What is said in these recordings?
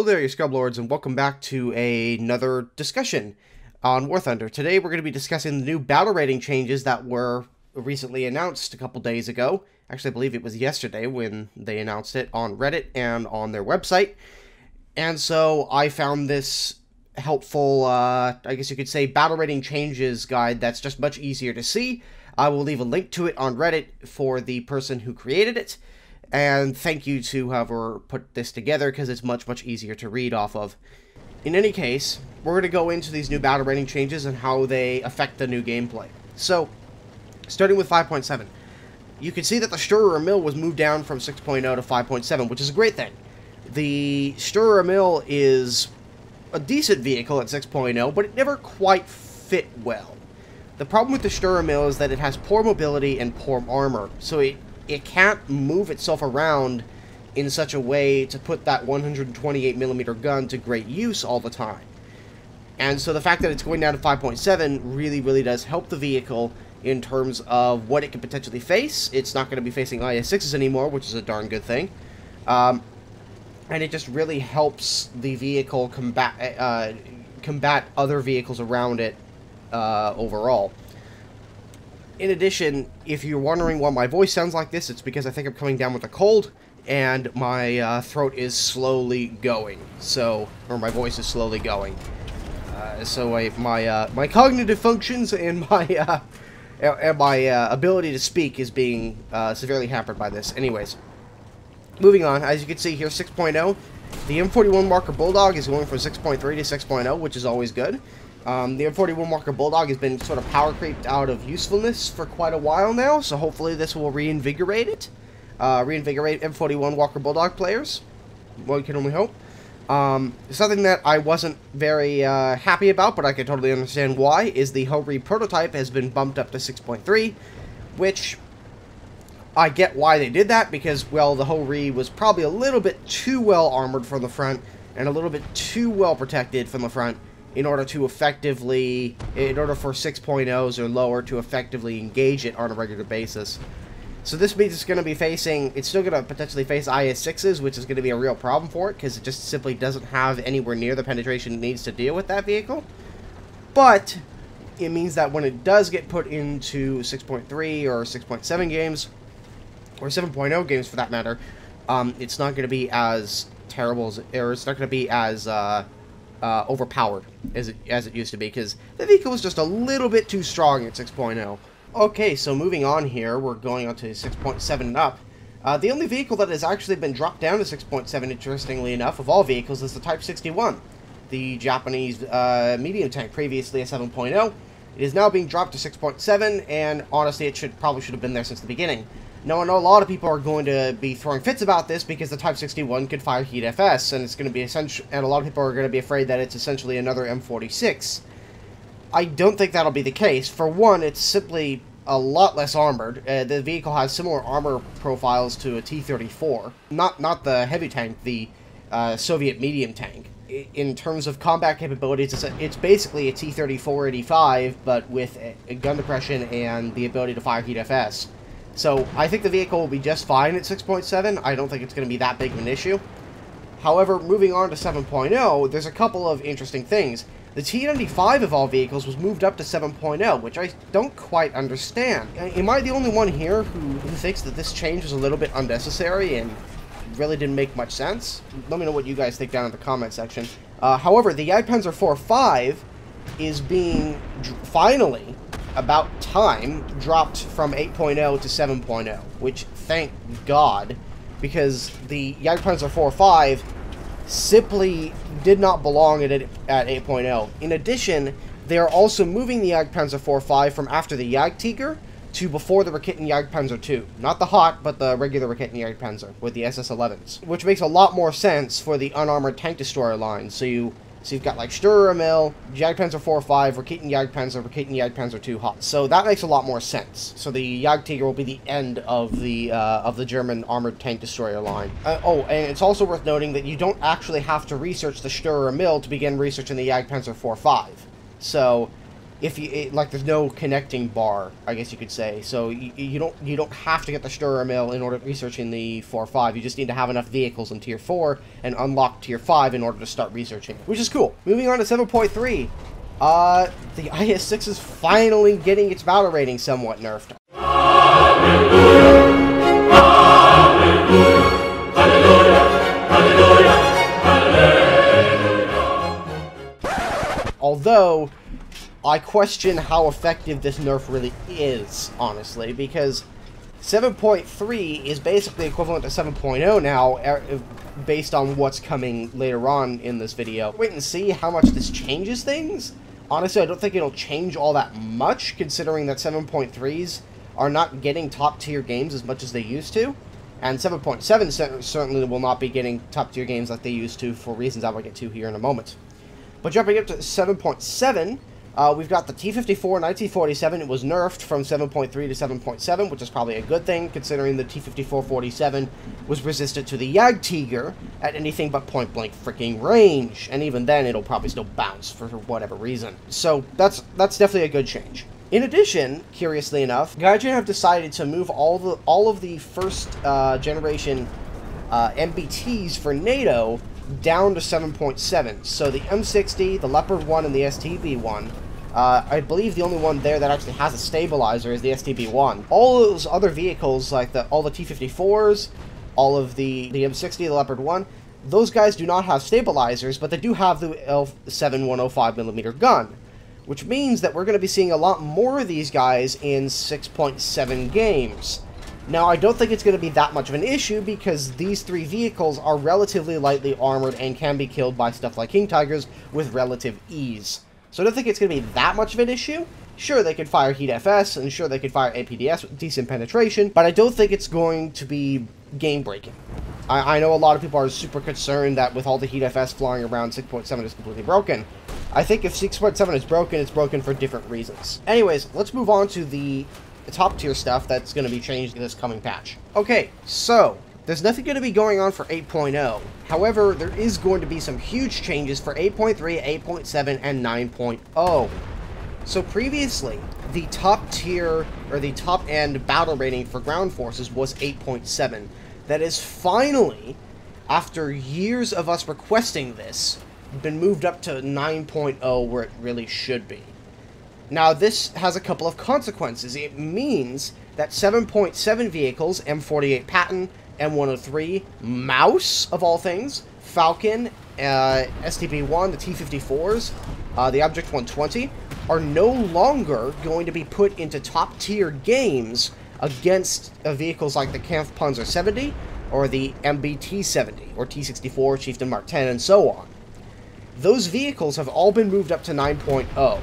there, you scrub lords, and welcome back to another discussion on War Thunder. Today we're going to be discussing the new battle rating changes that were recently announced a couple days ago. Actually, I believe it was yesterday when they announced it on Reddit and on their website. And so I found this helpful, I guess you could say, battle rating changes guide that's just much easier to see. I will leave a link to it on Reddit for the person who created it. And thank you to whoever put this together, because it's much, much easier to read off of. In any case, we're going to go into these new battle rating changes and how they affect the new gameplay. So, starting with 5.7. You can see that the Stirrer Mill was moved down from 6.0 to 5.7, which is a great thing. The Stirrer Mill is a decent vehicle at 6.0, but it never quite fit well. The problem with the Stirrer Mill is that it has poor mobility and poor armor, so it can't move itself around in such a way to put that 128mm gun to great use all the time. And so the fact that it's going down to 5.7 really does help the vehicle in terms of what it can potentially face. It's not going to be facing IS-6s anymore, which is a darn good thing. And it just really helps the vehicle combat other vehicles around it overall. In addition, if you're wondering why my voice sounds like this, it's because I think I'm coming down with a cold, and my throat is slowly going, or my voice is slowly going. My cognitive functions and my ability to speak is being severely hampered by this. Anyways, moving on, as you can see here, 6.0, the M41 Marker Bulldog is going from 6.3 to 6.0, which is always good. The M41 Marker Bulldog has been sort of power creeped out of usefulness for quite a while now, so hopefully this will reinvigorate it. Reinvigorate M41 Walker Bulldog players. One can only hope. Something that I wasn't very happy about, but I can totally understand why, is the Ho-Re prototype has been bumped up to 6.3, which I get why they did that, because, well, the Ho-Re was probably a little bit too well armored from the front, and a little bit too well protected from the front, in order for 6.0s or lower to effectively engage it on a regular basis. So this means it's still going to potentially face IS-6s, which is going to be a real problem for it, because it just simply doesn't have anywhere near the penetration it needs to deal with that vehicle. But it means that when it does get put into 6.3 or 6.7 games, or 7.0 games for that matter, it's not going to be as terrible, or it's not going to be as overpowered as it used to be, because the vehicle was just a little bit too strong at 6.0. Okay, so moving on here, we're going on to 6.7 and up. The only vehicle that has actually been dropped down to 6.7, interestingly enough, of all vehicles, is the Type 61, the Japanese medium tank, previously a 7.0. It is now being dropped to 6.7, and honestly, it probably should have been there since the beginning. Now, I know a lot of people are going to be throwing fits about this because the Type 61 could fire Heat FS, and it's going to be and a lot of people are going to be afraid that it's essentially another M46. I don't think that'll be the case. For one, it's simply a lot less armored. The vehicle has similar armor profiles to a T-34, not the heavy tank, the Soviet medium tank. In terms of combat capabilities, it's basically a T-34-85, but with a gun depression and the ability to fire Heat FS. So, I think the vehicle will be just fine at 6.7. I don't think it's going to be that big of an issue. However, moving on to 7.0, there's a couple of interesting things. The T-95 of all vehicles was moved up to 7.0, which I don't quite understand. Am I the only one here who thinks that this change was a little bit unnecessary and really didn't make much sense? Let me know what you guys think down in the comment section. However, the Jagdpanzer IV is being finally, about time, dropped from 8.0 to 7.0, which, thank God, because the Jagdpanzer IV simply did not belong at 8.0. In addition, they are also moving the Jagdpanzer IV from after the Jagdtiger to before the Raketen Jagdpanzer II. Not the HOT, but the regular Raketen Jagdpanzer with the SS-11s, which makes a lot more sense for the unarmored tank destroyer line. So you've got like Stirrer Mill, Jagdpanzer IV, Raketen Jagdpanzer II HOT. So that makes a lot more sense. So the Jagdtiger will be the end of the German armored tank destroyer line. And it's also worth noting that you don't actually have to research the Stirrer Mill to begin researching the Jagdpanzer IV. So like there's no connecting bar, I guess you could say. So you don't have to get the Stirrer Mill in order to research in the 4.5. You just need to have enough vehicles in Tier 4 and unlock Tier 5 in order to start researching, which is cool. Moving on to 7.3, the IS-6 is finally getting its battle rating somewhat nerfed. Although, I question how effective this nerf really is, honestly, because 7.3 is basically equivalent to 7.0 now, based on what's coming later on in this video. Wait and see how much this changes things. Honestly, I don't think it'll change all that much, considering that 7.3s are not getting top-tier games as much as they used to, and 7.7 certainly will not be getting top-tier games like they used to, for reasons I will get to here in a moment. But jumping up to 7.7, we've got the T-54 1947. It was nerfed from 7.3 to 7.7, which is probably a good thing, considering the T-54-47 was resistant to the Jagdtiger at anything but point-blank freaking range, and even then it'll probably still bounce for whatever reason. So that's definitely a good change. In addition, curiously enough, Gaijin have decided to move all of the first generation MBTs for NATO down to 7.7. So the M60, the Leopard 1, and the STB 1. I believe the only one there that actually has a stabilizer is the STB 1. All those other vehicles, like all the T-54s, all of the M60, the Leopard 1, those guys do not have stabilizers, but they do have the L7 105mm gun, which means that we're going to be seeing a lot more of these guys in 6.7 games. Now, I don't think it's going to be that much of an issue, because these three vehicles are relatively lightly armored and can be killed by stuff like King Tigers with relative ease. So I don't think it's going to be that much of an issue. Sure, they could fire Heat FS, and sure, they could fire APDS with decent penetration, but I don't think it's going to be game-breaking. I know a lot of people are super concerned that with all the Heat FS flying around, 6.7 is completely broken. I think if 6.7 is broken, it's broken for different reasons. Anyways, let's move on to the top tier stuff that's going to be changed in this coming patch. Okay, so there's nothing going to be going on for 8.0. However, there is going to be some huge changes for 8.3, 8.7, and 9.0. So previously, the top tier, or the top end battle rating for ground forces was 8.7. That is finally, after years of us requesting this, been moved up to 9.0 where it really should be. Now, this has a couple of consequences. It means that 7.7 vehicles, M48 Patton, M103, Mouse, of all things, Falcon, STB-1, the T-54s, the Object 120, are no longer going to be put into top-tier games against vehicles like the Kampfpanzer 70, or the MBT-70, or T-64, Chieftain Mark 10, and so on. Those vehicles have all been moved up to 9.0.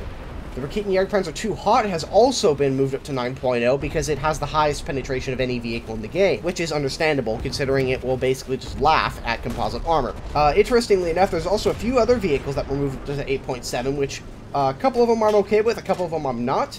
The Raketen Jagdpanzer II Hot has also been moved up to 9.0 because it has the highest penetration of any vehicle in the game, which is understandable considering it will basically just laugh at composite armor. Interestingly enough, there's also a few other vehicles that were moved up to 8.7, which a couple of them I'm okay with, a couple of them I'm not.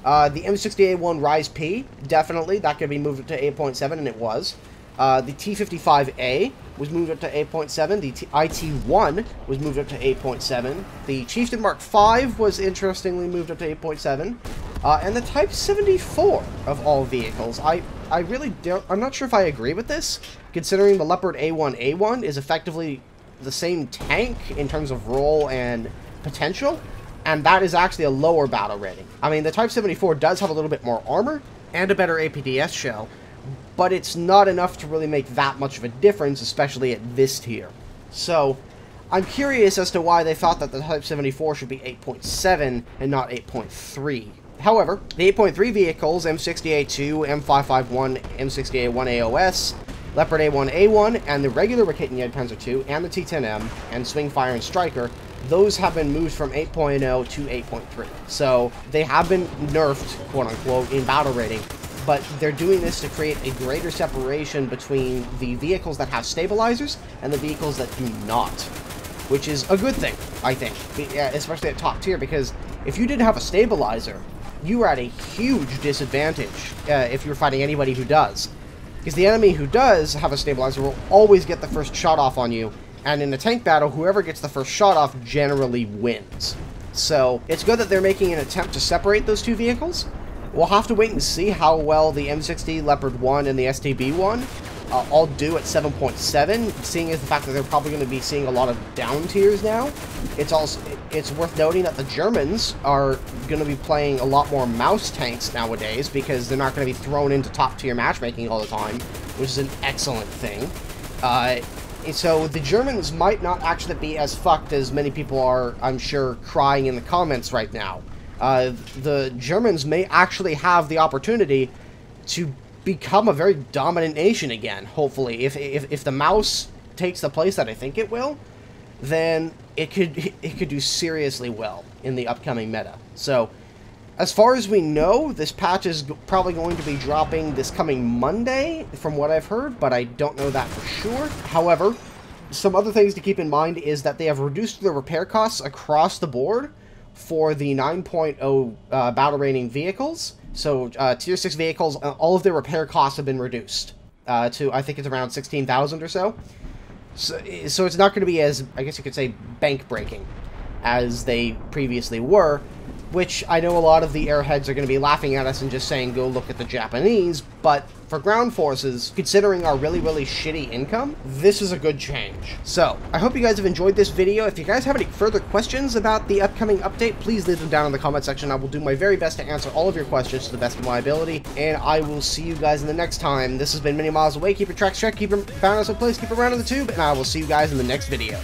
The M60A1 Rise P, definitely, that could be moved up to 8.7, and it was. The T-55A was moved up to 8.7. The IT-1 was moved up to 8.7. The Chieftain Mark 5 was interestingly moved up to 8.7. And the Type 74 of all vehicles. I really don't... I'm not sure if I agree with this, considering the Leopard A1A1 is effectively the same tank in terms of role and potential, and that is actually a lower battle rating. I mean, the Type 74 does have a little bit more armor and a better APDS shell, but it's not enough to really make that much of a difference, especially at this tier. So, I'm curious as to why they thought that the Type 74 should be 8.7 and not 8.3. However, the 8.3 vehicles, M60A2, M551, M60A1 AOS, Leopard A1A1, and the regular Raketen Jagdpanzer II, and the T-10M, and Swingfire and Striker, those have been moved from 8.0 to 8.3. So, they have been nerfed, quote-unquote, in battle rating, but they're doing this to create a greater separation between the vehicles that have stabilizers and the vehicles that do not, which is a good thing, I think, especially at top tier, because if you didn't have a stabilizer, you were at a huge disadvantage if you're fighting anybody who does, because the enemy who does have a stabilizer will always get the first shot off on you, and in a tank battle, whoever gets the first shot off generally wins. So it's good that they're making an attempt to separate those two vehicles. We'll have to wait and see how well the M60 Leopard 1 and the STB 1 all do at 7.7, seeing as the fact that they're probably going to be seeing a lot of down tiers now. It's worth noting that the Germans are going to be playing a lot more mouse tanks nowadays, because they're not going to be thrown into top tier matchmaking all the time, which is an excellent thing. So the Germans might not actually be as fucked as many people are, I'm sure, crying in the comments right now. The Germans may actually have the opportunity to become a very dominant nation again, hopefully. If the mouse takes the place that I think it will, then it could do seriously well in the upcoming meta. So, as far as we know, this patch is probably going to be dropping this coming Monday, from what I've heard, but I don't know that for sure. However, some other things to keep in mind is that they have reduced the repair costs across the board for the 9.0 battle rating vehicles. So, Tier 6 vehicles, all of their repair costs have been reduced to, I think it's around 16,000 or so. So it's not going to be as, I guess you could say, bank-breaking as they previously were, which I know a lot of the airheads are going to be laughing at us and just saying, go look at the Japanese, but for ground forces, considering our really, really shitty income, this is a good change. So, I hope you guys have enjoyed this video. If you guys have any further questions about the upcoming update, please leave them down in the comment section. I will do my very best to answer all of your questions to the best of my ability, and I will see you guys in the next time. This has been Many Miles Away. Keep your tracks checked, keep your balance in place, keep around in the tube, and I will see you guys in the next video.